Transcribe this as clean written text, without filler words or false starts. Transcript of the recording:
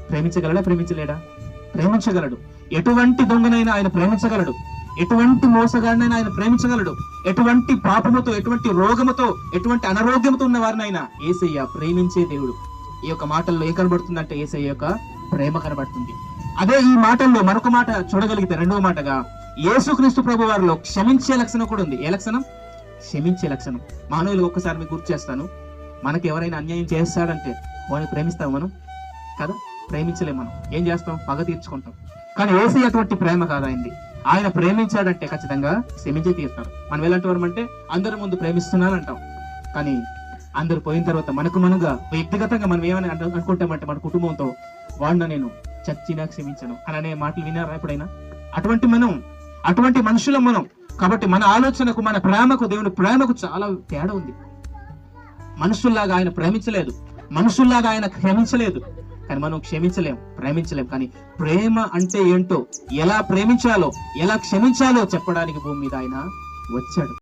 ప్రేమించగలడా? ప్రేమించలేడా? ప్రేమించగలడు. ఎటువంటి దొంగనైనా ఆయన ప్రేమించగలడు. ఎటువంటి మోసగాడినైనా ఆయన ప్రేమించగలడు. ఎటువంటి పాపముతో, ఎటువంటి రోగముతో, ఎటువంటి అనారోగ్యంతో ఉన్న వారినైనా యేసయ్య ప్రేమించే దేవుడు. ఈ యొక్క మాటల్లో ఏం కనబడుతుందంటే యేసయ్య యొక్క ప్రేమ కనబడుతుంది. అదే ఈ మాటల్లో మరొక మాట చూడగలిగితే, రెండవ మాటగా యేసుక్రీస్తు ప్రభు వారిలో క్షమించే లక్షణం కూడా ఉంది. ఏ లక్షణం? క్షమించే లక్షణం. మానవులు ఒక్కసారి మీకు గుర్తు చేస్తాను. మనకి ఎవరైనా అన్యాయం చేస్తాడంటే వాడిని ప్రేమిస్తాం మనం కదా? ప్రేమించలేం. మనం ఏం చేస్తాం? పగ తీర్చుకుంటాం. కానీ యేసయ్య అటువంటి ప్రేమ కాదు ఆయనది. ఆయన ప్రేమించాడంటే ఖచ్చితంగా క్షమించే తీరుతారు. మనం ఎలాంటి వారు అంటే అందరి ముందు ప్రేమిస్తున్నాను అంటాం, కానీ అందరు పోయిన తర్వాత మనగా వ్యక్తిగతంగా మనం ఏమని అనుకుంటామంటే మన కుటుంబంతో, వాడిన నేను చచ్చినా క్షమించను అని అనే మాటలు వినారా ఎప్పుడైనా? అటువంటి మనుషులం మనం. కాబట్టి మన ఆలోచనకు, మన ప్రేమకు, దేవుని ప్రేమకు చాలా తేడా ఉంది. మనుషుల్లాగా ఆయన ప్రేమించలేదు, మనుషుల్లాగా ఆయన క్షమించలేదు. కానీ మనం క్షమించలేం, ప్రేమించలేం. కానీ ప్రేమ అంటే ఏంటో, ఎలా ప్రేమించాలో, ఎలా క్షమించాలో చెప్పడానికి భూమి మీద ఆయన వచ్చాడు.